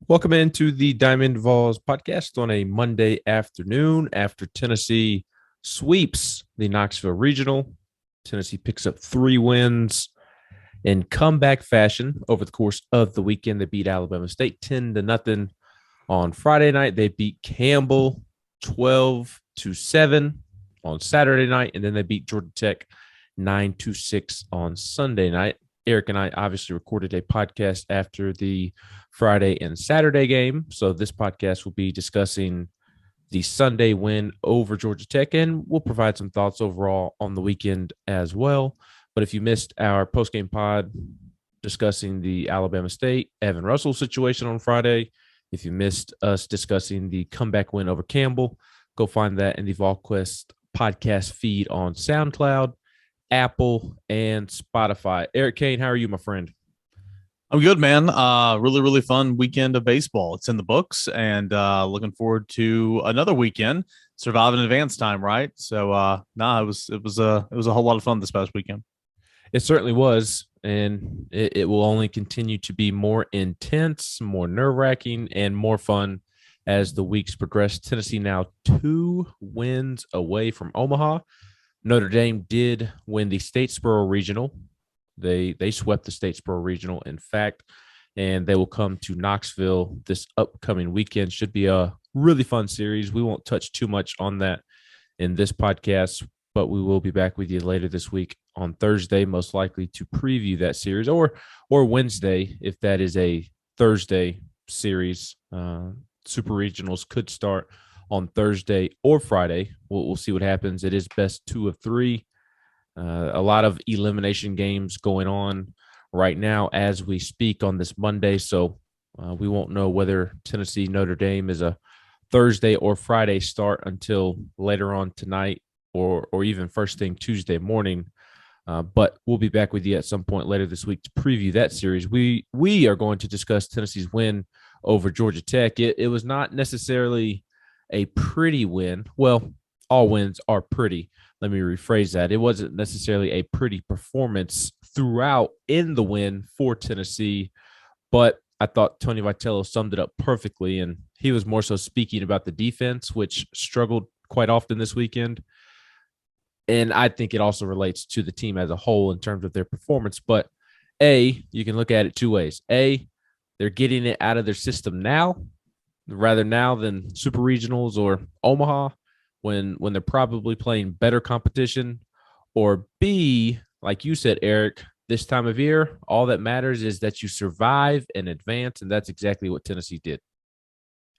Welcome into the Diamond Vols podcast on a Monday afternoon after Tennessee sweeps the Knoxville Regional. Tennessee picks up 3 wins in comeback fashion over the course of the weekend. They beat Alabama State 10-0 on Friday night. They beat Campbell 12-7 on Saturday night, and then they beat Georgia Tech 9-6 on Sunday night. Eric and I obviously recorded a podcast after the Friday and Saturday game. So this podcast will be discussing the Sunday win over Georgia Tech, and we'll provide some thoughts overall on the weekend as well. But if you missed our postgame pod discussing the Alabama State Evan Russell situation on Friday, if you missed us discussing the comeback win over Campbell, go find that in the VolQuest podcast feed on SoundCloud, Apple, and Spotify. Eric Cain, how are you, my friend? I'm good, man. Really fun weekend of baseball. It's in the books, and looking forward to another weekend. Survive in advance time, right? So, it was a whole lot of fun this past weekend. It certainly was, and it will only continue to be more intense, more nerve-wracking, and more fun as the weeks progress. Tennessee now 2 wins away from Omaha. Notre Dame did win the Statesboro Regional. They swept the Statesboro Regional, in fact, and they will come to Knoxville this upcoming weekend. Should be a really fun series. We won't touch too much on that in this podcast, but we will be back with you later this week on Thursday, most likely to preview that series, or Wednesday if that is a Thursday series. Super Regionals could start on Thursday or Friday. We'll see what happens. It is best 2 of 3. A lot of elimination games going on right now as we speak on this Monday. So we won't know whether Tennessee Notre Dame is a Thursday or Friday start until later on tonight or even first thing Tuesday morning. But we'll be back with you at some point later this week to preview that series. We are going to discuss Tennessee's win over Georgia Tech. It was not necessarily a pretty win. Well, all wins are pretty. Let me rephrase that. It wasn't necessarily a pretty performance throughout in the win for Tennessee, but I thought Tony Vitello summed it up perfectly, and he was more so speaking about the defense, which struggled quite often this weekend. And I think it also relates to the team as a whole in terms of their performance. But A, you can look at it 2 ways. A, they're getting it out of their system now, rather now than Super Regionals or Omaha, when they're probably playing better competition. Or B, like you said, Eric, this time of year, all that matters is that you survive and advance, and that's exactly what Tennessee did.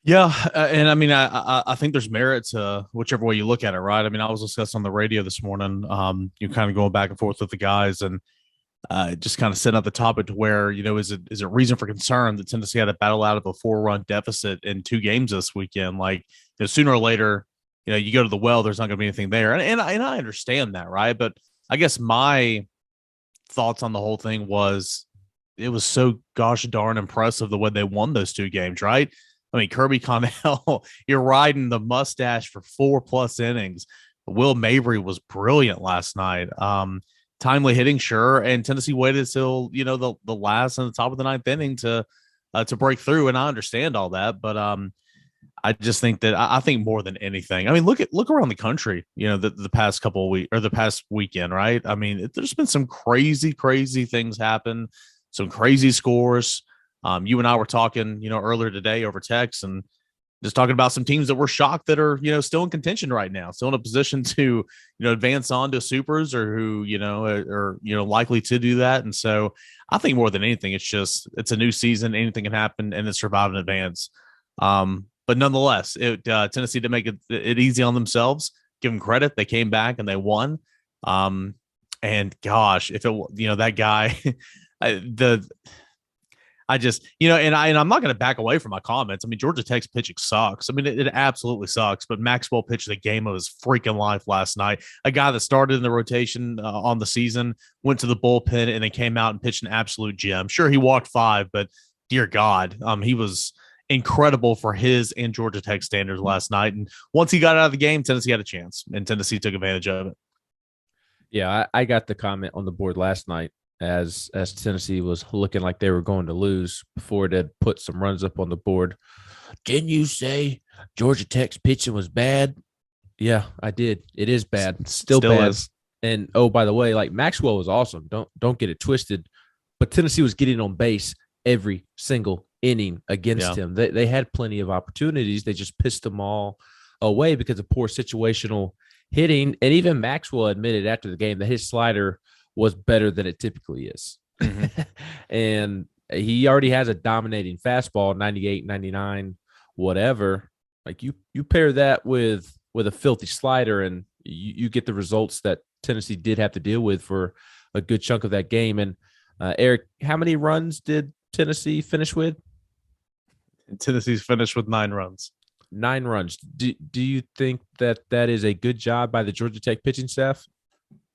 Yeah, and I mean, I think there's merit to whichever way you look at it, right? I mean, I was discussing on the radio this morning. You kind of going back and forth with the guys, and just kind of setting up the topic to where, is it reason for concern that Tennessee had to battle out of a 4-run deficit in 2 games this weekend? Like, sooner or later, you go to the well, there's not going to be anything there. And I understand that, right? But I guess my thoughts on the whole thing was it was so gosh darn impressive the way they won those 2 games, right? I mean, Kirby Connell, you're riding the mustache for 4+ innings. Will Mabry was brilliant last night. Timely hitting, sure. And Tennessee waited till, the last and the top of the 9th inning to break through. And I understand all that, but I just think that I think more than anything, I mean, look around the country, the past couple of weeks or the past weekend, right? I mean, there's been some crazy things happen, some crazy scores. You and I were talking, earlier today over text and just talking about some teams that were shocked that are, still in contention right now, still in a position to, advance on to supers or who, are likely to do that. And so I think more than anything, it's a new season. Anything can happen and it's survive in advance. But nonetheless, Tennessee did make it easy on themselves. Give them credit. They came back and they won. And gosh, if it, that guy, I just, and I'm not going to back away from my comments. I mean, Georgia Tech's pitching sucks. I mean, it absolutely sucks. But Maxwell pitched the game of his freaking life last night. A guy that started in the rotation on the season, went to the bullpen, and then came out and pitched an absolute gem. Sure, he walked 5, but dear God, he was incredible for his and Georgia Tech standards last night. And once he got out of the game, Tennessee had a chance, and Tennessee took advantage of it. Yeah, I got the comment on the board last night. as Tennessee was looking like they were going to lose before it had put some runs up on the board. Didn't you say Georgia Tech's pitching was bad? Yeah, I did. It is bad. Still bad. Is. And oh, by the way, like Maxwell was awesome. Don't get it twisted. But Tennessee was getting on base every single inning against him. They had plenty of opportunities. They just pissed them all away because of poor situational hitting. And even Maxwell admitted after the game that his slider was better than it typically is. Mm-hmm. And he already has a dominating fastball, 98, 99, whatever. Like you pair that with a filthy slider and you get the results that Tennessee did have to deal with for a good chunk of that game. And Eric, how many runs did Tennessee finish with? Tennessee's finished with 9 runs. 9 runs. Do you think that is a good job by the Georgia Tech pitching staff?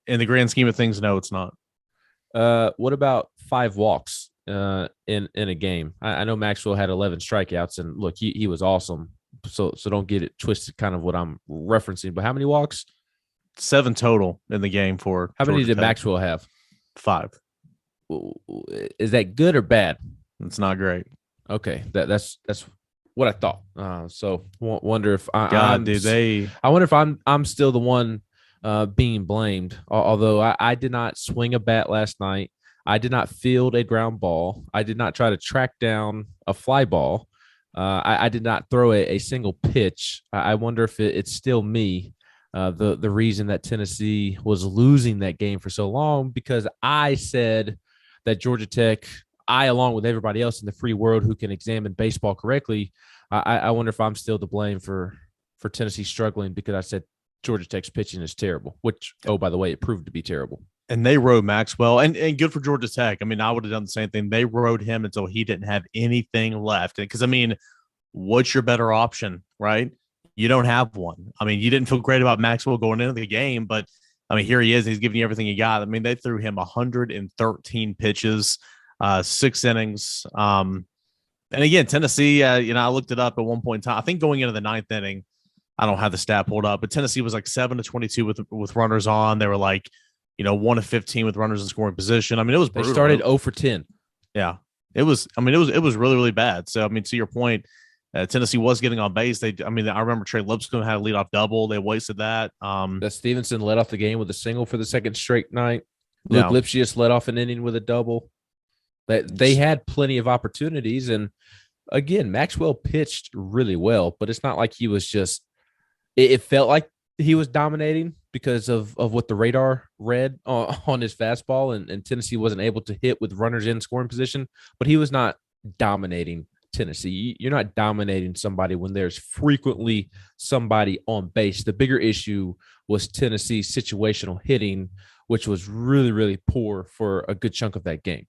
In the grand scheme of things, no, it's not. What about 5 walks in a game? I know Maxwell had 11 strikeouts, and look, he was awesome. So don't get it twisted, kind of what I'm referencing. But how many walks? 7 total in the game for how Georgia many did Tech. Maxwell have? 5. Is that good or bad? It's not great. Okay, that's what I thought. So wonder if I wonder if I'm still the one being blamed. Although I did not swing a bat last night, I did not field a ground ball, I did not try to track down a fly ball, I did not throw a single pitch. I wonder if it's still me. The reason that Tennessee was losing that game for so long, because I said that Georgia Tech, along with everybody else in the free world who can examine baseball correctly, I wonder if I'm still to blame for Tennessee struggling because I said Georgia Tech's pitching is terrible, which, oh, by the way, it proved to be terrible. And they rode Maxwell, and good for Georgia Tech. I mean, I would have done the same thing. They rode him until he didn't have anything left. Because, I mean, what's your better option, right? You don't have one. I mean, you didn't feel great about Maxwell going into the game, but, I mean, here he is. He's giving you everything he got. I mean, they threw him 113 pitches, 6 innings. And, again, Tennessee, I looked it up at one point in time. I think going into the 9th inning, I don't have the stat pulled up, but Tennessee was like 7-22 with runners on. They were like, 1-15 with runners in scoring position. I mean, it was brutal. They started 0 for 10. Yeah, it was. I mean, it was really, really bad. So, I mean, to your point, Tennessee was getting on base. I remember Trey Lipscomb had a leadoff double. They wasted that. That Stevenson led off the game with a single for the second straight night. Luke Lipschius led off an inning with a double. They had plenty of opportunities, and again, Maxwell pitched really well, but it's not like he was just. It felt like he was dominating because of what the radar read on his fastball, and Tennessee wasn't able to hit with runners in scoring position, but he was not dominating Tennessee. You're not dominating somebody when there's frequently somebody on base. The bigger issue was Tennessee's situational hitting, which was really, really poor for a good chunk of that game.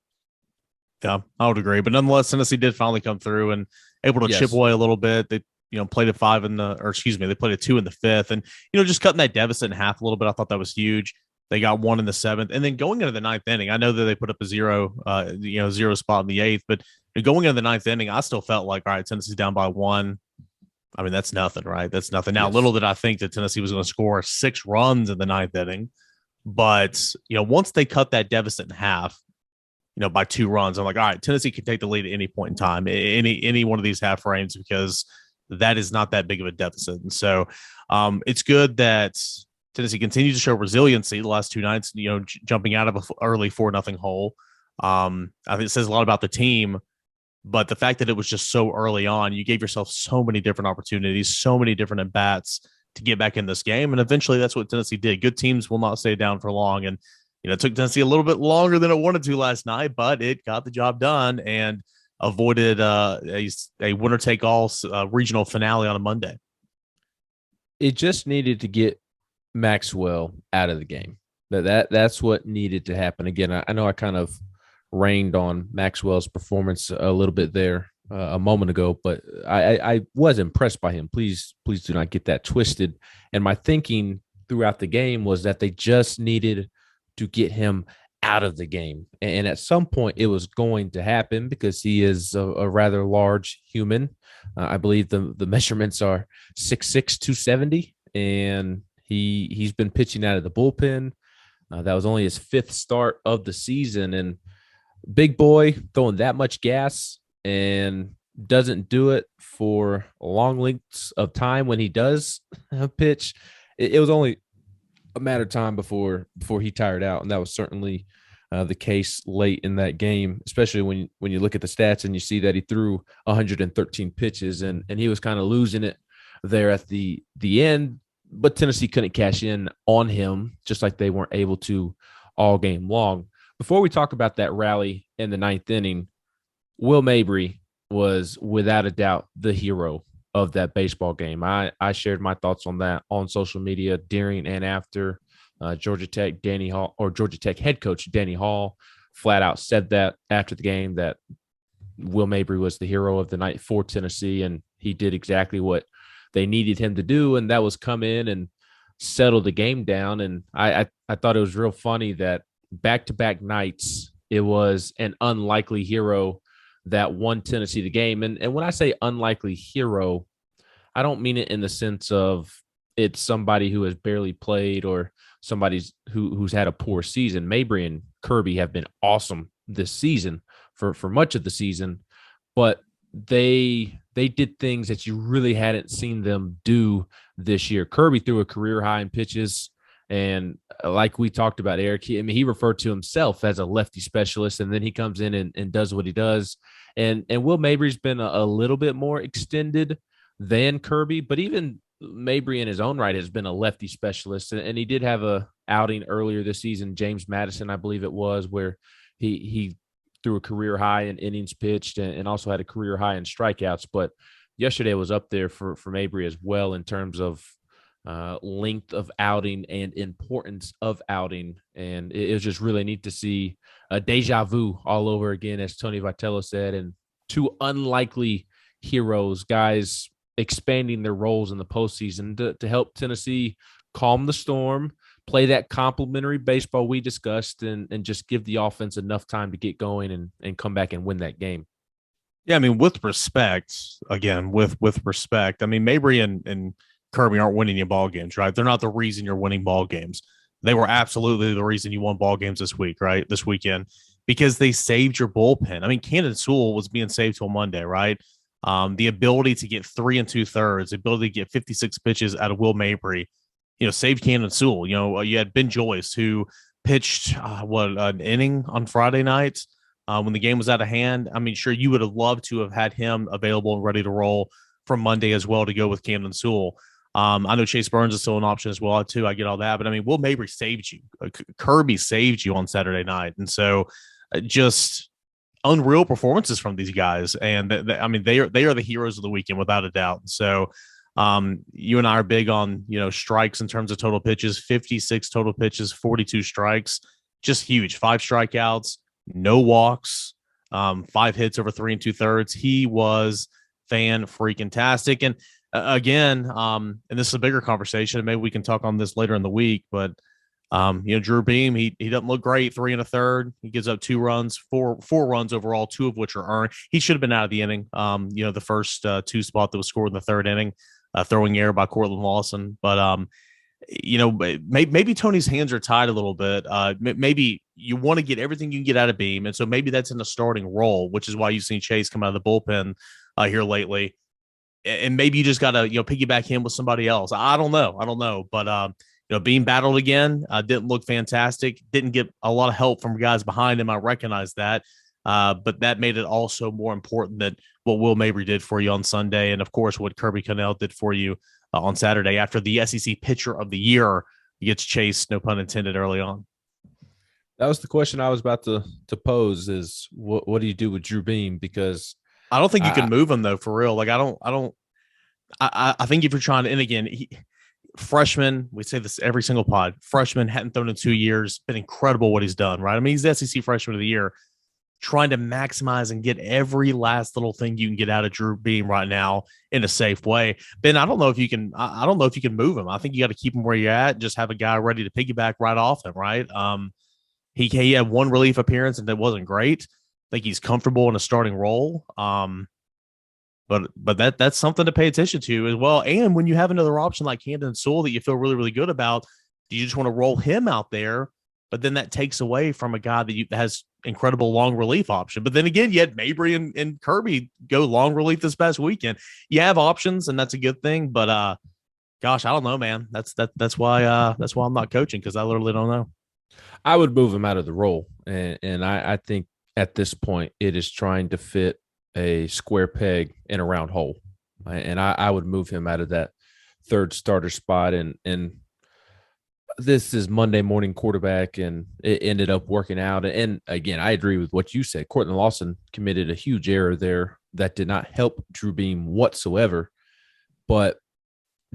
Yeah, I would agree. But nonetheless, Tennessee did finally come through and able to chip away a little bit. They played a 2 in the 5th, and just cutting that deficit in half a little bit. I thought that was huge. They got 1 in the 7th, and then going into the 9th inning, I know that they put up a 0 spot in the 8th, but going into the 9th inning, I still felt like, all right, Tennessee's down by 1. I mean, that's nothing, right? That's nothing. Now, little did I think that Tennessee was going to score 6 runs in the 9th inning, but once they cut that deficit in half, by 2 runs, I'm like, all right, Tennessee can take the lead at any point in time, any one of these half frames, because that is not that big of a deficit. And so it's good that Tennessee continues to show resiliency the last 2 nights, jumping out of an early 4-0 hole. I think it says a lot about the team, but the fact that it was just so early on, you gave yourself so many different opportunities, so many different at-bats to get back in this game. And eventually that's what Tennessee did. Good teams will not stay down for long. And, it took Tennessee a little bit longer than it wanted to last night, but it got the job done and avoided a winner-take-all regional finale on a Monday. It just needed to get Maxwell out of the game. That's what needed to happen. Again, I know I kind of rained on Maxwell's performance a little bit there a moment ago, but I was impressed by him. Please do not get that twisted. And my thinking throughout the game was that they just needed to get him out of the game. And at some point it was going to happen because he is a rather large human. I believe the measurements are 6'6", 270, and he's been pitching out of the bullpen. That was only his 5th start of the season, and big boy throwing that much gas and doesn't do it for long lengths of time when he does pitch. It was only a matter of time before he tired out, and that was certainly the case late in that game, especially when you look at the stats and you see that he threw 113 pitches, and he was kind of losing it there at the end. But Tennessee couldn't cash in on him, just like they weren't able to all game long. Before we talk about that rally in the 9th inning, Will Mabry was without a doubt the hero of that baseball game. I shared my thoughts on that on social media during and after. Georgia Tech head coach Danny Hall flat out said that after the game, that Will Mabry was the hero of the night for Tennessee, and he did exactly what they needed him to do, and that was come in and settle the game down. And I thought it was real funny that back-to-back nights it was an unlikely hero that won Tennessee the game. And when I say unlikely hero, I don't mean it in the sense of it's somebody who has barely played or somebody who's had a poor season. Mabry and Kirby have been awesome this season for much of the season, but they did things that you really hadn't seen them do this year. Kirby threw a career high in pitches, and like we talked about, Eric, he referred to himself as a lefty specialist, and then he comes in and does what he does. And Will Mabry's been a little bit more extended than Kirby, but even Mabry in his own right has been a lefty specialist, and he did have a outing earlier this season, James Madison, I believe it was, where he threw a career high in innings pitched and also had a career high in strikeouts. But yesterday was up there for Mabry as well in terms of length of outing and importance of outing. And it was just really neat to see a deja vu all over again, as Tony Vitello said, and two unlikely heroes, guys expanding their roles in the postseason to help Tennessee calm the storm, play that complementary baseball we discussed, and just give the offense enough time to get going and come back and win that game. Yeah, I mean, with respect, again, with respect, I mean, Mabry and Kirby aren't winning you ball games, right? They're not the reason you're winning ball games. They were absolutely the reason you won ball games this week, right? This weekend, because they saved your bullpen. I mean, Camden Sewell was being saved till Monday, right? The ability to get 3 2/3, the ability to get 56 pitches out of Will Mabry, saved Camden Sewell. You had Ben Joyce, who pitched an inning on Friday night when the game was out of hand. I mean, sure, you would have loved to have had him available and ready to roll from Monday as well to go with Camden Sewell. I know Chase Burns is still an option as well, too. I get all that. But, I mean, Will Mabry saved you. Kirby saved you on Saturday night. And so just unreal performances from these guys. And, I mean, they are the heroes of the weekend without a doubt. So you and I are big on, strikes in terms of total pitches, 56 total pitches, 42 strikes, just huge. 5 strikeouts, no walks, 5 hits over 3 2/3. He was fan-freaking-tastic. And again, and this is a bigger conversation. Maybe we can talk on this later in the week, but Drew Beam, he doesn't look great. 3 1/3. He gives up 2 runs, four runs overall, 2 of which are earned. He should have been out of the inning. The first 2 spot that was scored in the 3rd inning, throwing error by Cortland Lawson. But maybe Tony's hands are tied a little bit. Maybe you want to get everything you can get out of Beam, and so maybe that's in the starting role, which is why you've seen Chase come out of the bullpen here lately. And maybe you just got to piggyback him with somebody else. I don't know, but Beam battled again. Didn't look fantastic. Didn't get a lot of help from guys behind him. I recognize that. But that made it also more important that what Will Mabry did for you on Sunday, and of course what Kirby Connell did for you on Saturday after the SEC Pitcher of the Year gets chased, no pun intended, early on. That was the question I was about to pose: is what do you do with Drew Beam? Because I don't think you can move him though, for real. Like I think if you're trying to, and again, freshman, we say this every single pod, freshman, hadn't thrown in 2 years, been incredible what he's done, right? I mean, he's the SEC Freshman of the Year, trying to maximize and get every last little thing you can get out of Drew Beam right now in a safe way. Ben, I don't know if you can move him. I think you got to keep him where you're at, just have a guy ready to piggyback right off him, right? He had 1 relief appearance and that wasn't great. I think he's comfortable in a starting role. But that's something to pay attention to as well. And when you have another option like Camden Sewell that you feel really, really good about, do you just want to roll him out there but then that takes away from a guy that has incredible long relief option. But then again, you had Mabry and Kirby go long relief this past weekend. You have options, and that's a good thing. But gosh, I don't know, man. That's why I'm not coaching, because I literally don't know. I would move him out of the role, and I think at this point it is trying to fit a square peg in a round hole, and I would move him out of that third starter spot. And this is Monday morning quarterback, and it ended up working out. And again, I agree with what you said. Courtland Lawson committed a huge error there that did not help Drew Beam whatsoever, but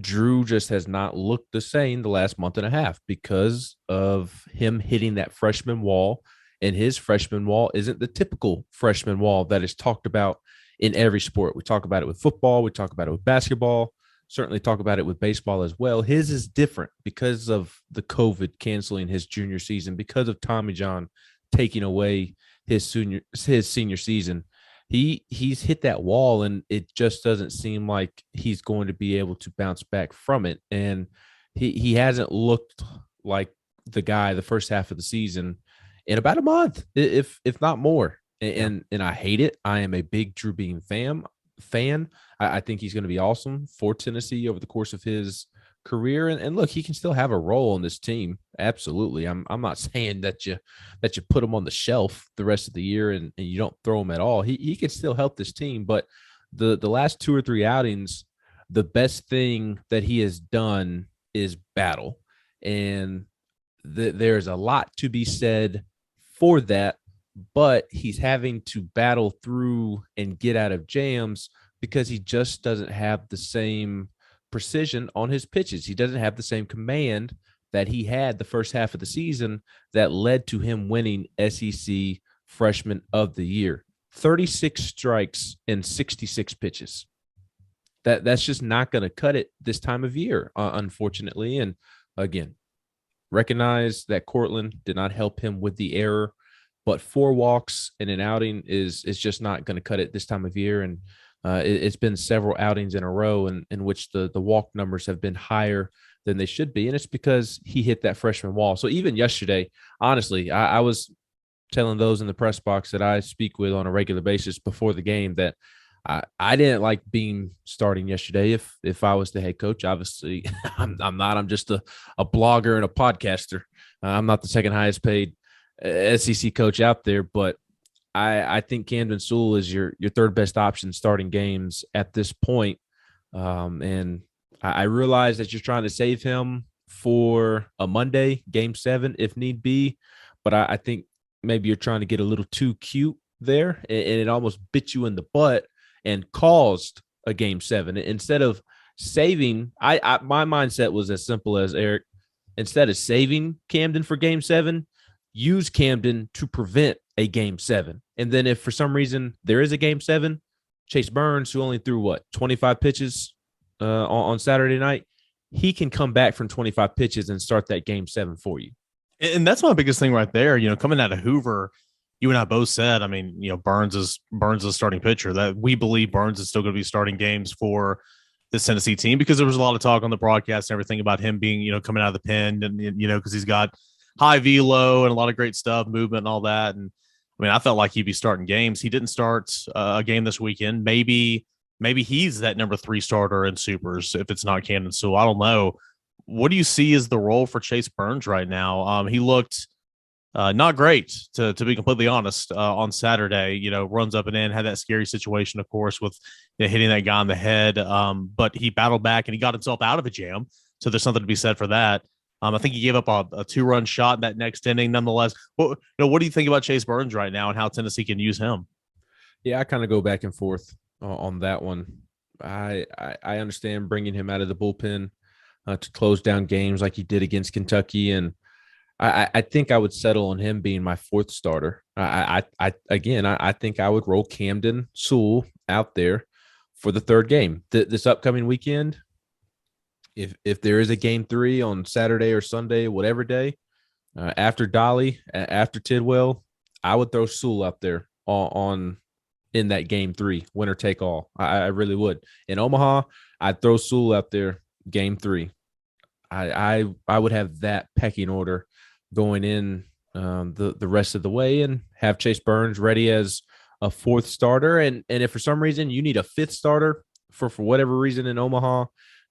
Drew just has not looked the same the last month and a half because of him hitting that freshman wall. And his freshman wall isn't the typical freshman wall that is talked about in every sport. We talk about it with football. We talk about it with basketball, certainly talk about it with baseball as well. His is different because of the COVID canceling his junior season, because of Tommy John taking away his senior season. He's hit that wall, and it just doesn't seem like he's going to be able to bounce back from it. And he hasn't looked like the guy the first half of the season in about a month, if not more. And I hate it. I am a big Drew Beam fan. I think he's going to be awesome for Tennessee over the course of his career. And look, he can still have a role on this team. Absolutely. I'm not saying that you put him on the shelf the rest of the year and you don't throw him at all. He can still help this team. But the last 2 or 3 outings, the best thing that he has done is battle. And there's a lot to be said for that, but he's having to battle through and get out of jams because he just doesn't have the same precision on his pitches. He doesn't have the same command that he had the first half of the season that led to him winning SEC Freshman of the Year. 36 strikes and 66 pitches. That's just not going to cut it this time of year, unfortunately. And again, recognize that Courtland did not help him with the error, but 4 walks in an outing is just not going to cut it this time of year. And it's been several outings in a row in which the walk numbers have been higher than they should be. And it's because he hit that freshman wall. So even yesterday, honestly, I was telling those in the press box that I speak with on a regular basis before the game that I didn't like Beam starting yesterday. If I was the head coach, obviously I'm not. I'm just a blogger and a podcaster. I'm not the second highest paid SEC coach out there, but I think Camden Sewell is your third best option starting games at this point. And I realize that you're trying to save him for a Monday, Game 7, if need be. But I think maybe you're trying to get a little too cute there, and it almost bit you in the butt and caused a Game 7. Instead of saving, my mindset was as simple as, Eric, instead of saving Camden for Game 7, use Camden to prevent a Game 7. And then if for some reason there is a Game 7, Chase Burns, who only threw 25 pitches on Saturday night, he can come back from 25 pitches and start that Game 7 for you. And that's my biggest thing right there. Coming out of Hoover, you and I both said, I mean, Burns is starting pitcher, that we believe Burns is still going to be starting games for this Tennessee team, because there was a lot of talk on the broadcast and everything about him being, coming out of the pen, and, because he's got high velo and a lot of great stuff, movement and all that. And I mean, I felt like he'd be starting games. He didn't start a game this weekend. Maybe he's that number 3 starter in Supers if it's not Camden Sewell. I don't know. What do you see as the role for Chase Burns right now? He looked not great, to be completely honest, on Saturday. Runs up and in, had that scary situation, of course, with hitting that guy on the head. But he battled back and he got himself out of a jam. So there's something to be said for that. I think he gave up a 2-run shot in that next inning. Nonetheless, what do you think about Chase Burns right now and how Tennessee can use him? Yeah, I kind of go back and forth on that one. I understand bringing him out of the bullpen to close down games like he did against Kentucky, and I think I would settle on him being my 4th starter. I think I would roll Camden Sewell out there for the 3rd game this upcoming weekend. If there is a Game 3 on Saturday or Sunday, whatever day, after Dolly, after Tidwell, I would throw Sewell out there in that Game 3, winner take all. I really would. In Omaha, I'd throw Sewell out there, Game 3. I would have that pecking order going in the rest of the way and have Chase Burns ready as a fourth starter. And if for some reason you need a fifth starter for whatever reason in Omaha,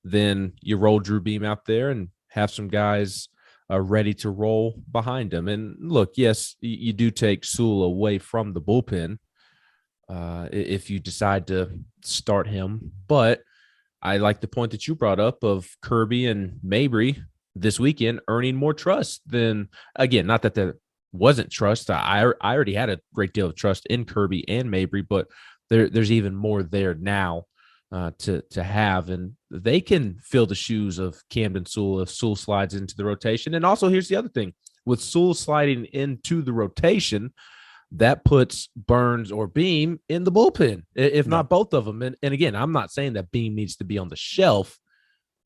then you roll Drew Beam out there and have some guys ready to roll behind him. And look, yes, you do take Sewell away from the bullpen if you decide to start him. But I like the point that you brought up of Kirby and Mabry this weekend earning more trust than, again, not that there wasn't trust. I already had a great deal of trust in Kirby and Mabry, but there's even more there now to have, and they can fill the shoes of Camden Sewell if Sewell slides into the rotation. And also, here's the other thing: with Sewell sliding into the rotation, that puts Burns or Beam in the bullpen, if not both of them. And again, I'm not saying that Beam needs to be on the shelf.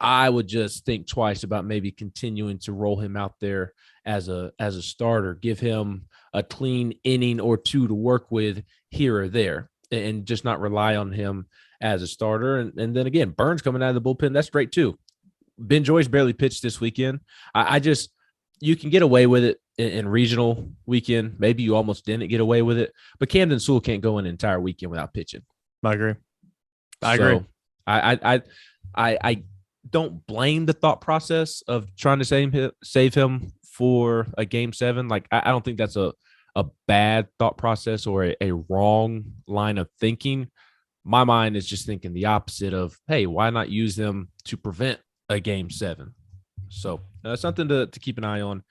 I would just think twice about maybe continuing to roll him out there as a starter, give him a clean inning or two to work with here or there, and just not rely on him as a starter. And then again, Burns coming out of the bullpen, that's great too. Ben Joyce barely pitched this weekend. You can get away with it in regional weekend. Maybe you almost didn't get away with it, but Camden Sewell can't go an entire weekend without pitching. I agree. I don't blame the thought process of trying to save him for a game 7. Like, I don't think that's a bad thought process or a wrong line of thinking. My mind is just thinking the opposite of, hey, why not use them to prevent a game 7? So something to keep an eye on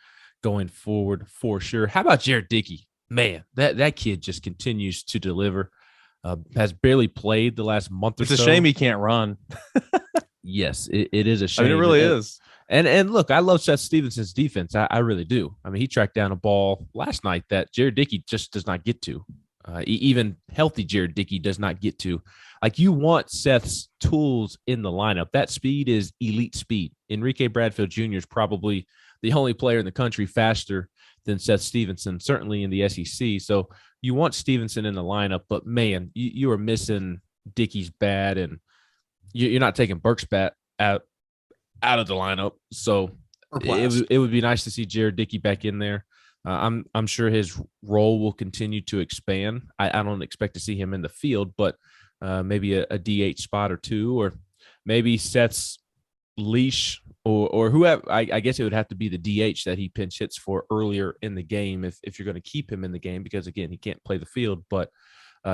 going forward for sure. How about Jared Dickey? Man, that kid just continues to deliver. Has barely played the last month or so. It's a shame he can't run. Yes, it is a shame. I mean, it really is. And look, I love Seth Stevenson's defense. I really do. I mean, he tracked down a ball last night that Jared Dickey just does not get to. Even healthy Jared Dickey does not get to. Like, you want Seth's tools in the lineup. That speed is elite speed. Enrique Bradfield Jr. is probably the only player in the country faster than Seth Stevenson, certainly in the SEC. So you want Stevenson in the lineup, but man, you are missing Dickey's bat, and you're not taking Burke's bat out of the lineup. So it would be nice to see Jared Dickey back in there. I'm sure his role will continue to expand. I don't expect to see him in the field, but maybe a DH spot or two, or maybe Seth's leash or whoever. I guess it would have to be the DH that he pinch hits for earlier in the game if you're going to keep him in the game, because again, he can't play the field. But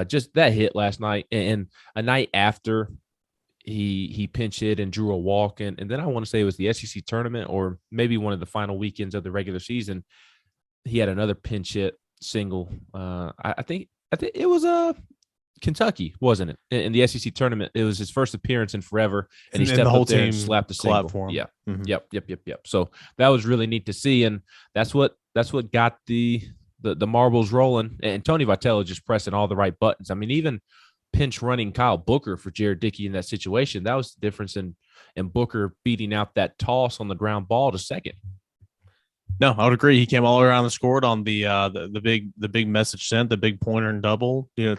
just that hit last night, and a night after he pinch hit and drew a walk, and then I want to say it was the SEC tournament or maybe one of the final weekends of the regular season, he had another pinch hit single. I think it was Kentucky, wasn't it? In the SEC tournament, it was his first appearance in forever, and he stepped the whole up there team and slapped the single for him. Yeah, mm-hmm. Yep. So that was really neat to see, and that's what got the marbles rolling. And Tony Vitello just pressing all the right buttons. I mean, even pinch running Kyle Booker for Jared Dickey in that situation, that was the difference in Booker beating out that toss on the ground ball to second. No, I would agree. He came all around and scored on the big message sent, the big pointer and double, to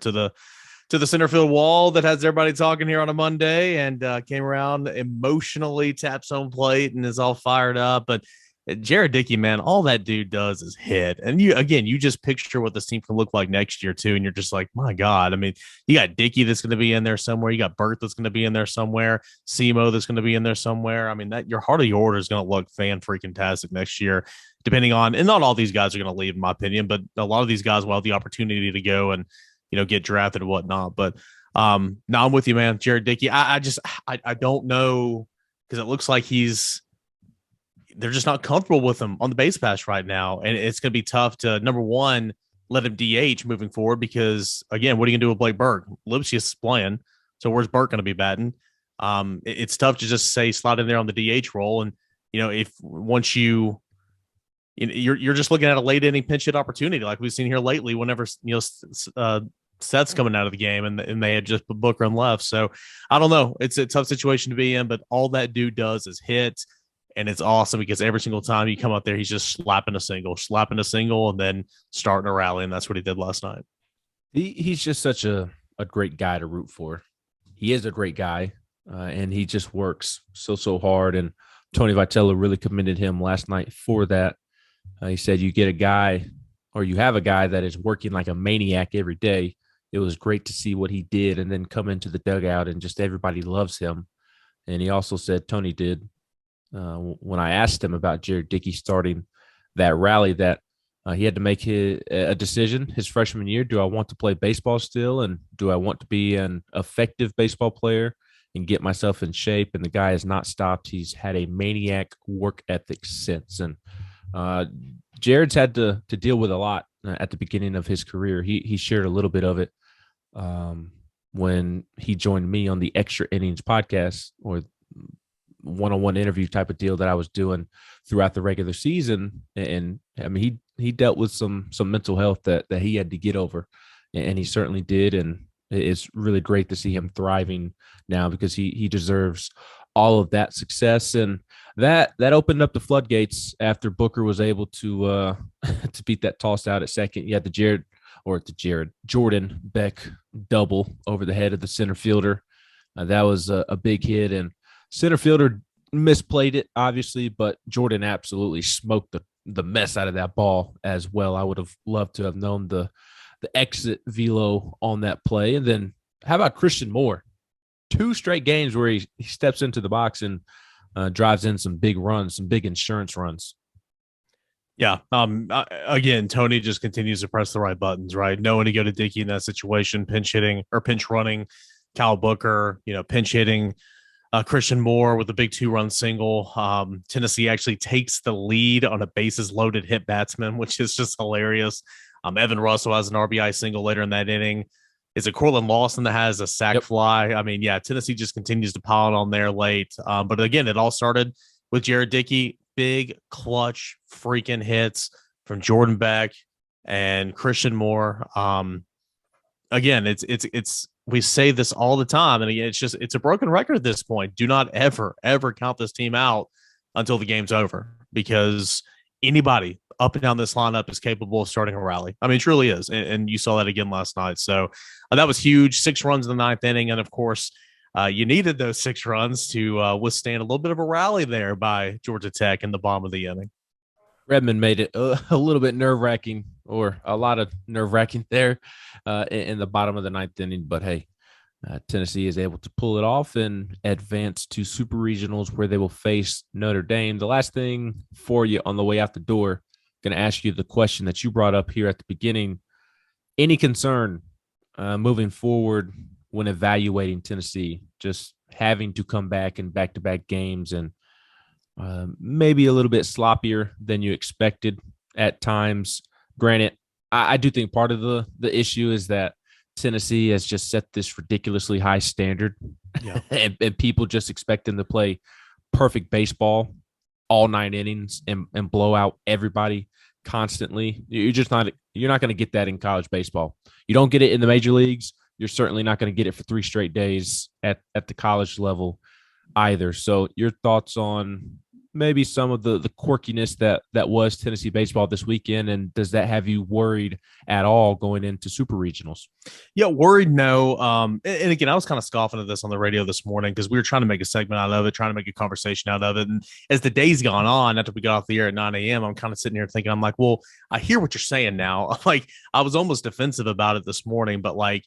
the center field wall that has everybody talking here on a Monday, and came around emotionally, taps home plate, and is all fired up. But Jared Dickey, man, all that dude does is hit. And you just picture what this team can look like next year too, and you're just like, my God. I mean, you got Dickey that's going to be in there somewhere. You got Burt that's going to be in there somewhere. Simo that's going to be in there somewhere. I mean, that your heart of your order is going to look fan-freaking-tastic next year, depending on, and not all these guys are going to leave, in my opinion, but a lot of these guys will have the opportunity to go and, get drafted and whatnot. But now I'm with you, man. Jared Dickey, I don't know, because it looks like they're just not comfortable with him on the base pass right now. And it's going to be tough to, number one, let him DH moving forward, because again, what are you going to do with Blake Burke? Lipsius is playing. So where's Burke going to be batting? It's tough to just say slide in there on the DH role. And, if once you're just looking at a late inning pinch hit opportunity, like we've seen here lately, whenever, Seth's coming out of the game and they had just put Booker and left. So I don't know. It's a tough situation to be in, but all that dude does is hit. And it's awesome because every single time you come out there, he's just slapping a single, and then starting a rally. And that's what he did last night. He's just such a great guy to root for. He is a great guy, and he just works so hard. And Tony Vitello really commended him last night for that. He said you get a guy, or you have a guy that is working like a maniac every day. It was great to see what he did and then come into the dugout and just everybody loves him. And he also said Tony did when I asked him about Jared Dickey starting that rally that he had to make a decision his freshman year. Do I want to play baseball still? And do I want to be an effective baseball player and get myself in shape? And the guy has not stopped. He's had a maniac work ethic since. And uh, Jared's had to deal with a lot at the beginning of his career. He shared a little bit of it when he joined me on the Extra Innings podcast, or one-on-one interview type of deal that I was doing throughout the regular season. And I mean, he dealt with some mental health that he had to get over, and he certainly did. And it's really great to see him thriving now, because he deserves all of that success. And that opened up the floodgates after Booker was able to to beat that toss out at second. You had the Jordan Beck double over the head of the center fielder. That was a big hit, and center fielder misplayed it, obviously, but Jordan absolutely smoked the mess out of that ball as well. I would have loved to have known the exit velo on that play. And then how about Christian Moore? 2 straight games where he steps into the box and drives in some big runs, some big insurance runs. Yeah. Again, Tony just continues to press the right buttons, right? Knowing to go to Dickey in that situation, pinch hitting or pinch running Cal Booker, pinch hitting Christian Moore with a big 2-run single. Tennessee actually takes the lead on a bases loaded hit batsman, which is just hilarious. Evan Russell has an RBI single later in that inning. Is it Cortland Lawson that has a sac fly? I mean, yeah, Tennessee just continues to pile on there late. But again, it all started with Jared Dickey. Big clutch freaking hits from Jordan Beck and Christian Moore. Again, it's we say this all the time, and again, it's a broken record at this point. Do not ever count this team out until the game's over, because anybody up and down this lineup is capable of starting a rally. I mean, it truly is, and you saw that again last night. So that was huge. 6 runs in the 9th inning, and of course, you needed those 6 runs to withstand a little bit of a rally there by Georgia Tech in the bottom of the inning. Redmond made it a little bit nerve-wracking, or a lot of nerve-wracking there in the bottom of the 9th inning. But hey, Tennessee is able to pull it off and advance to Super Regionals, where they will face Notre Dame. The last thing for you on the way out the door, going to ask you the question that you brought up here at the beginning. Any concern moving forward when evaluating Tennessee, just having to come back in back-to-back games and maybe a little bit sloppier than you expected at times? Granted, I do think part of the issue is that Tennessee has just set this ridiculously high standard, and people just expect them to play perfect baseball all 9 innings and blow out everybody constantly. You're not going to get that in college baseball. You don't get it in the major leagues. You're certainly not going to get it for 3 straight days at the college level either. So your thoughts on maybe some of the quirkiness that was Tennessee baseball this weekend, and does that have you worried at all going into Super Regionals? Yeah, worried, no. And again, I was kind of scoffing at this on the radio this morning because we were trying to make a segment out of it, trying to make a conversation out of it. And as the day's gone on, after we got off the air at 9 a.m., I'm kind of sitting here thinking, I'm like, well, I hear what you're saying now. Like, I was almost defensive about it this morning, but like,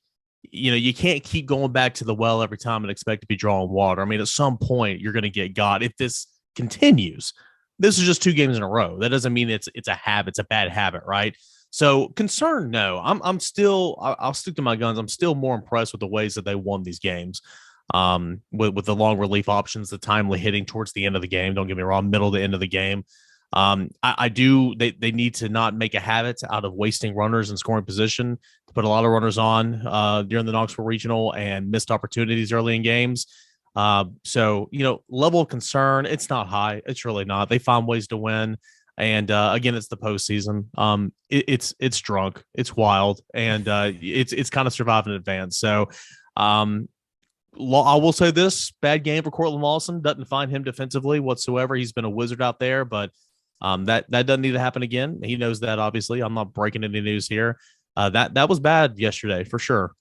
you can't keep going back to the well every time and expect to be drawing water. I mean, at some point you're going to get got. If this continues, this is just 2 games in a row. That doesn't mean it's a habit. It's a bad habit, right? So concern, no. I'll stick to my guns. I'm still more impressed with the ways that they won these games. With the long relief options, the timely hitting towards the end of the game. Don't get me wrong, middle to end of the game. They need to not make a habit out of wasting runners in scoring position, to put a lot of runners on during the Knoxville Regional and missed opportunities early in games. So, level of concern, it's not high. It's really not. They find ways to win. And again, it's the postseason. It's drunk, it's wild, and it's kind of survived in advance. So I will say this: bad game for Cortland Lawson. Doesn't find him defensively whatsoever. He's been a wizard out there, but that doesn't need to happen again. He knows that. Obviously, I'm not breaking any news here. That was bad yesterday for sure.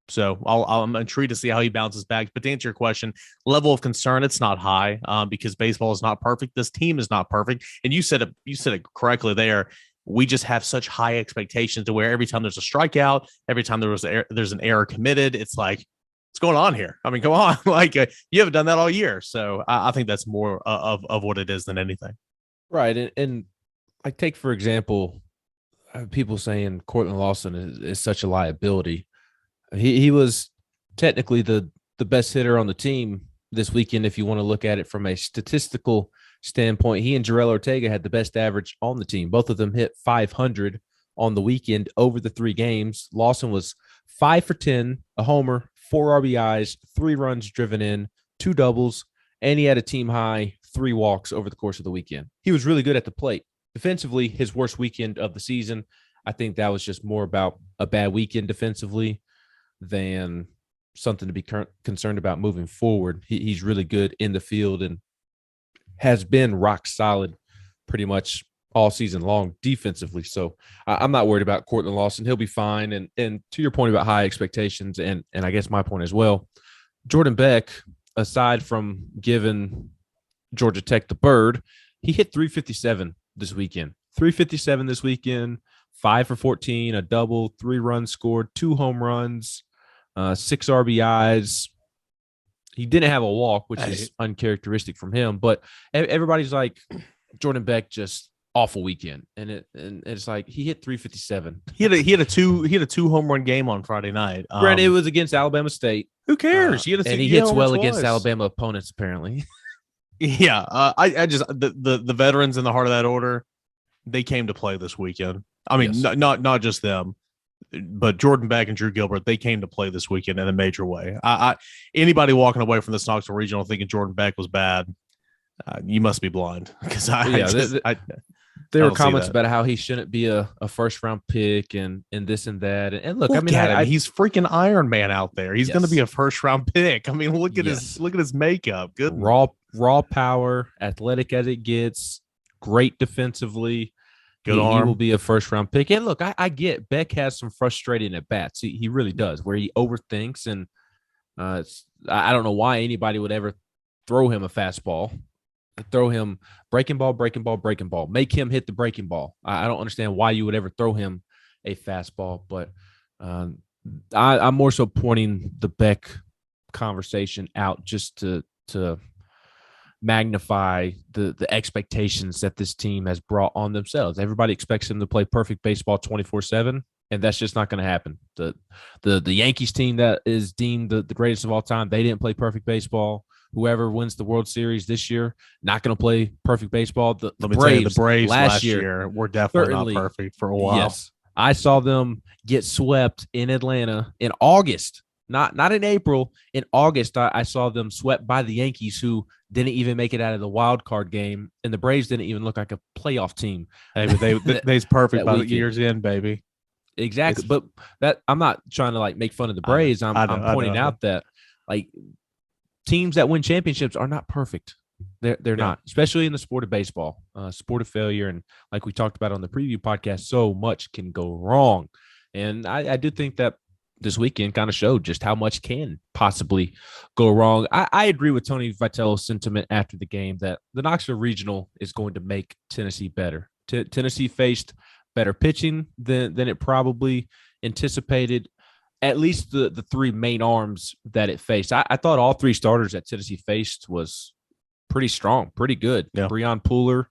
So I'm intrigued to see how he bounces back. But to answer your question, level of concern, it's not high because baseball is not perfect. This team is not perfect. And you said it correctly there. We just have such high expectations to where every time there's a strikeout, every time there's an error committed, it's like, what's going on here? I mean, come on. Like you haven't done that all year. So I think that's more of what it is than anything. Right. And I take, for example, people saying Cortland Lawson is such a liability. He was technically the best hitter on the team this weekend. If you want to look at it from a statistical standpoint, he and Jarrell Ortega had the best average on the team. Both of them hit 500 on the weekend over the 3 games. Lawson was 5 for 10, a homer, 4 RBIs, 3 runs driven in, 2 doubles, and he had a team high 3 walks over the course of the weekend. He was really good at the plate. Defensively, his worst weekend of the season. I think that was just more about a bad weekend defensively than something to be concerned about moving forward. He's really good in the field and has been rock solid pretty much all season long defensively. So I'm not worried about Cortland Lawson. He'll be fine. And to your point about high expectations, and I guess my point as well, Jordan Beck, aside from giving Georgia Tech the bird, he hit 357 this weekend. 357 this weekend, 5 for 14, a double, 3 runs scored, 2 home runs, 6 RBIs. He didn't have a walk, which is uncharacteristic from him. But everybody's like, Jordan Beck just awful weekend, and it's like he hit 357. He had a 2 home run game on Friday night. Granted, it was against Alabama State. Who cares? He hits well against Alabama opponents, apparently. Yeah, I just the veterans in the heart of that order, they came to play this weekend. I mean, yes. not just them, but Jordan Beck and Drew Gilbert, they came to play this weekend in a major way. Anybody walking away from this Knoxville Regional thinking Jordan Beck was bad, you must be blind. Because there were comments about how he shouldn't be a first round pick and this and that. And look, I mean, he's freaking Iron Man out there. He's going to be a first round pick. I mean, look at his makeup. Good raw power, athletic as it gets, great defensively. Good arm. He will be a first round pick. And look, I get Beck has some frustrating at bats. He really does, where he overthinks, and I don't know why anybody would ever throw him a fastball. Throw him breaking ball, make him hit the breaking ball. I don't understand why you would ever throw him a fastball, but I'm more so pointing the Beck conversation out just to magnify the expectations that this team has brought on themselves. Everybody expects them to play perfect baseball 24/7, and that's just not going to happen. The Yankees team that is deemed the greatest of all time, they didn't play perfect baseball. Whoever wins the World Series this year, not going to play perfect baseball. The Braves last year were definitely not perfect for a while. Yes, I saw them get swept in Atlanta in August, not in April. In August, I saw them swept by the Yankees, who didn't even make it out of the wild card game, and the Braves didn't even look like a playoff team. Hey, but they's perfect by the year's end, baby. Exactly, but that I'm not trying to like make fun of the Braves. I'm pointing out that like teams that win championships are not perfect. They're not, especially in the sport of baseball, sport of failure. And like we talked about on the preview podcast, so much can go wrong. And I do think that this weekend kind of showed just how much can possibly go wrong. I agree with Tony Vitello's sentiment after the game that the Knoxville Regional is going to make Tennessee better. Tennessee faced better pitching than it probably anticipated. At least the 3 main arms that it faced. I thought all 3 starters that Tennessee faced was pretty strong, pretty good. Yeah. Breon Pooler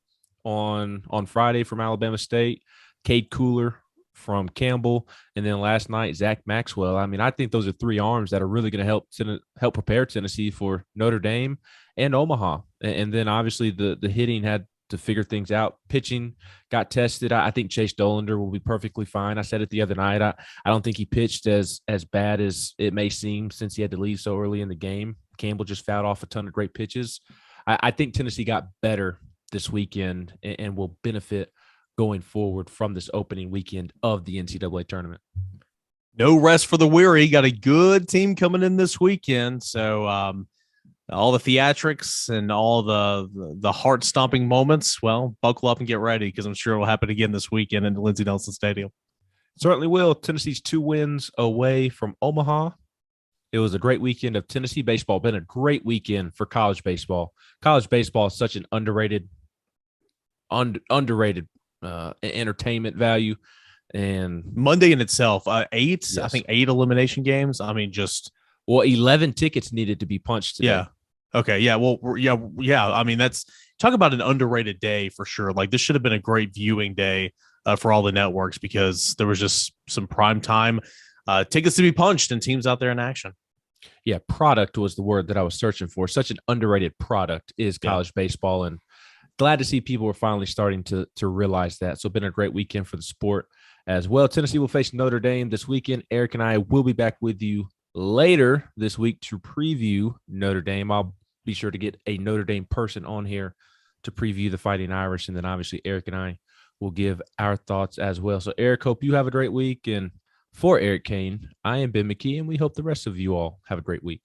on Friday from Alabama State, Cade Cooler from Campbell, and then last night, Zach Maxwell. I mean, I think those are 3 arms that are really going to help prepare Tennessee for Notre Dame and Omaha. And then obviously the hitting had to figure things out. Pitching got tested. I think Chase Dolander will be perfectly fine. I said it the other night. I don't think he pitched as bad as it may seem since he had to leave so early in the game. Campbell just fouled off a ton of great pitches. I think Tennessee got better this weekend and will benefit going forward from this opening weekend of the NCAA tournament. No rest for the weary. Got a good team coming in this weekend. So, all the theatrics and all the heart-stomping moments, well, buckle up and get ready because I'm sure it will happen again this weekend in Lindsey Nelson Stadium. Certainly will. Tennessee's 2 wins away from Omaha It was a great weekend of Tennessee baseball. Been a great weekend for college baseball. College baseball is such an underrated entertainment value. And Monday in itself, eight, I yes, think 8 elimination games. I mean, just 11 tickets needed to be punched today. yeah. Okay. Yeah. Well, yeah. I mean, that's talk about an underrated day for sure. Like this should have been a great viewing day for all the networks because there was just some prime time tickets to be punched and teams out there in action. Yeah, product was the word that I was searching for. Such an underrated product is college baseball, and glad to see people are finally starting to realize that. So it's been a great weekend for the sport as well. Tennessee will face Notre Dame this weekend. Eric and I will be back with you later this week to preview Notre Dame. I'll be sure to get a Notre Dame person on here to preview the Fighting Irish, and then obviously Eric and I will give our thoughts as well. So Eric, hope you have a great week, and for Eric Cain, I am Ben McKee, and we hope the rest of you all have a great week.